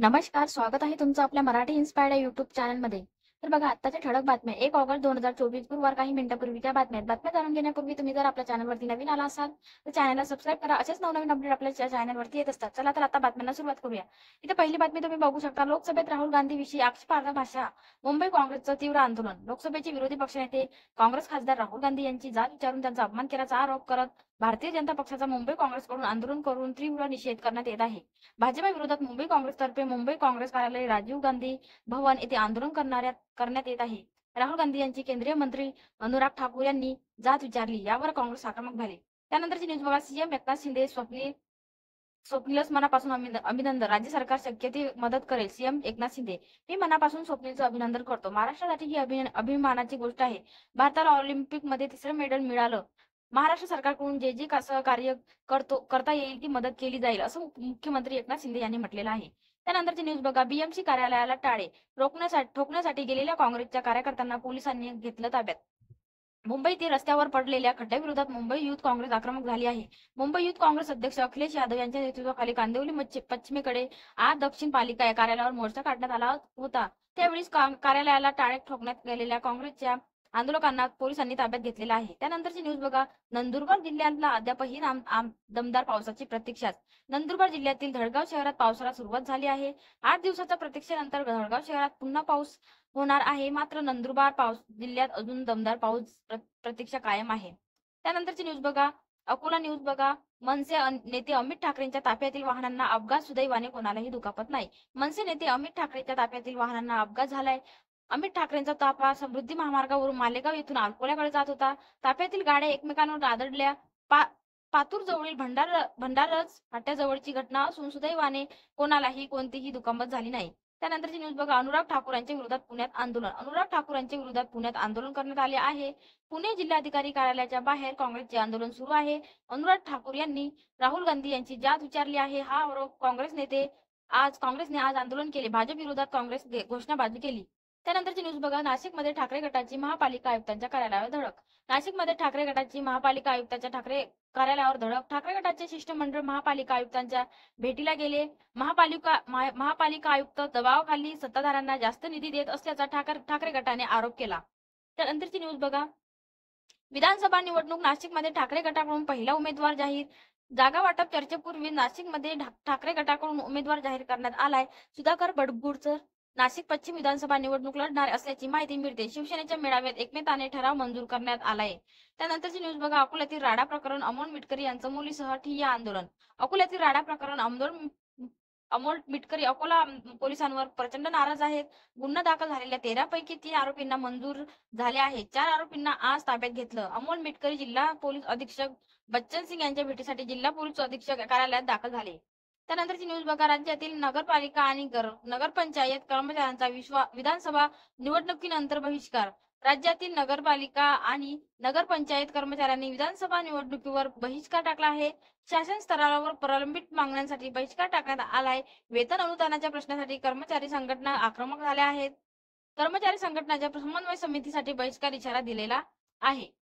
नमस्कार, स्वागत आहे तुमचं आपल्या मराठी इन्स्पायर्ड या युट्यूब चॅनलमध्ये. तर बघा आत्ताच्या ठळक बातम्या 1 ऑगस्ट 2024 गुरुवार काही मिनिटांपूर्वीच्या बातम्या जाणून घेण्यापूर्वी तुम्ही जर आपल्या चॅनलवरती नवीन आला असाल तर चॅनलला सबस्क्राईब करा. असेच नवनवीन अपडेट आपल्या चॅनलवरती येत असतात. चला तर आता बातम्यांना सुरुवात करूया. इथे पहिली बातमी तुम्ही बघू शकता. लोकसभेत राहुल गांधी विषयी आक्षेपार्ह भाषा. मुंबई काँग्रेसचं तीव्र आंदोलन. लोकसभेचे विरोधी पक्षनेते काँग्रेस खासदार राहुल गांधी यांची जात विचारून त्यांचा अपमान केल्याचा आरोप करत भारतीय जनता पक्षाचा मुंबई काँग्रेसकडून आंदोलन करून तीव्र निषेध करण्यात येत आहे. भाजपा मुंबई काँग्रेसतर्फे मुंबई काँग्रेस कार्यालय राजीव गांधी भवन येथे आंदोलन करण्यात येत आहे. राहुल गांधी यांची केंद्रीय मंत्री अनुराग ठाकूर यांनी जात विचारली, यावर काँग्रेस आक्रमक झाले. त्यानंतरची न्यूज बघा. सीएम एकनाथ शिंदे स्वप्नीलच मनापासून अभिनंदन. राज्य सरकार शक्य ती मदत करेल. सीएम एकनाथ शिंदे: मी मनापासून स्वप्नीलचं अभिनंदन करतो. महाराष्ट्रासाठी ही अभिमानाची गोष्ट आहे. भारताला ऑलिम्पिकमध्ये तिसरं मेडल मिळालं. महाराष्ट्र सरकारकडून जे सहकार्य करता येईल ती मदत केली जाईल, असं मुख्यमंत्री एकनाथ शिंदे यांनी म्हटलेलं आहे. त्यानंतरची न्यूज बघा. बीएमसी कार्यालयाला टाळे ठोकण्यासाठी गेलेल्या काँग्रेसच्या कार्यकर्त्यांना पोलिसांनी घेतलं ताब्यात. मुंबईतील रस्त्यावर पडलेल्या खड्ड्याविरोधात मुंबई युथ काँग्रेस आक्रमक झाली आहे. मुंबई युथ काँग्रेस अध्यक्ष अखिलेश यादव यांच्या नेतृत्वाखाली कांदिवली पश्चिमेकडे आज दक्षिण पालिका कार्यालयावर मोर्चा काढण्यात आला होता. त्यावेळी कार्यालयाला टाळे ठोकण्यात गेलेल्या काँग्रेसच्या आंदोलकांना पोलिसांनी ताब्यात घेतलेला आहे. त्यानंतरची न्यूज बघा. नंदुरबार जिल्ह्यातला अद्यापही दमदार पावसाची प्रतीक्षा. नंदुरबार जिल्ह्यातील धडगाव शहरात पावसाला सुरुवात झाली आहे. 8 दिवसाच्या प्रतीक्षेनंतर धडगाव शहरात पुन्हा पाऊस होणार आहे. मात्र नंदुरबार जिल्ह्यात अजून दमदार पाऊस प्रतीक्षा कायम आहे. त्यानंतरची न्यूज बघा. अकोला न्यूज बघा. मनसे नेते अमित ठाकरेंच्या ताफ्यातील वाहनांना अपघात. सुदैवाने कोणालाही दुखापत नाही. मनसे नेते अमित ठाकरेंच्या ताफ्यातील वाहनांना अपघात झालाय. अमित ठाकरेंचा ताफा समृद्धी महामार्गावरून मालेगाव येथून अकोल्याकडे जात होता. ताफ्यातील गाड्या एकमेकांवर आदळल्या. पातूर जवळील भंडारज फाट्याजवळची घटना असून सुदैवाने कोणालाही कोणतीही दुखापत झाली नाही. त्यानंतरची न्यूज बघा. अनुराग ठाकूर यांच्या विरोधात पुण्यात आंदोलन. अनुराग ठाकूर यांच्या विरोधात पुण्यात आंदोलन करण्यात आले आहे. पुणे जिल्हाधिकारी कार्यालयाच्या बाहेर काँग्रेसचे आंदोलन सुरू आहे. अनुराग ठाकूर यांनी राहुल गांधी यांची जात विचारली आहे, हा आरोप काँग्रेसने आज आंदोलन केले. भाजप विरोधात काँग्रेस घोषणाबाजी केली. त्यानंतरची न्यूज बघा. नाशिकमध्ये ठाकरे गटाची महापालिका आयुक्तांच्या कार्यालयावर धडक. नाशिकमध्ये ठाकरे गटाची महापालिका आयुक्तांच्या ठाकरे कार्यालयावर धडक. ठाकरे गटाचे शिष्टमंडळ महापालिका आयुक्तांच्या भेटीला गेले. महापालिका आयुक्त दबावाखाली सत्ताधाऱ्यांना जास्त निधी देत असल्याचा ठाकरे गटाने आरोप केला. त्यानंतरची न्यूज बघा. विधानसभा निवडणूक. नाशिकमध्ये ठाकरे गटाकडून पहिला उमेदवार जाहीर. जागा वाटप चर्चेपूर्वी नाशिकमध्ये ठाकरे गटाकडून उमेदवार जाहीर करण्यात आलाय. सुधाकर बडगुडकर नाशिक पश्चिम विधानसभा निवडणूक लढणार असल्याची माहिती मिळते. शिवसेनेच्या मेळाव्यात एकमताने ठराव मंजूर करण्यात आलाय. त्यानंतरची न्यूज बघा. अकोल्यातील राडा प्रकरण. अमोल मिटकरी यांचं मुलीसह ठिय्या आंदोलन. अकोल्यातील राडा प्रकरण. अमोल मिटकरी अकोला पोलिसांवर प्रचंड नाराज आहेत. गुन्हा दाखल झालेल्या 13 पैकी 3 आरोपींना मंजूर झाले आहे. 4 आरोपींना आज ताब्यात घेतलं. अमोल मिटकरी जिल्हा पोलीस अधीक्षक बच्चन सिंग यांच्या भेटीसाठी जिल्हा पोलीस अधीक्षक कार्यालयात दाखल झाले. त्यानंतरची न्यूज बघा. राज्यातील नगरपालिका आणि नगरपंचायत कर्मचाऱ्यांचा विधानसभा निवडणुकीनंतर बहिष्कार. राज्यातील नगरपालिका आणि नगरपंचायत कर्मचाऱ्यांनी विधानसभा निवडणुकीवर बहिष्कार टाकला आहे. शासन स्तरावर प्रलंबित मागण्यांसाठी बहिष्कार टाकण्यात आलाय. वेतन अनुदानाच्या प्रश्नासाठी कर्मचारी संघटना आक्रमक झाल्या आहेत. कर्मचारी संघटनाच्या समन्वय समितीसाठी बहिष्कार इशारा दिलेला आहे.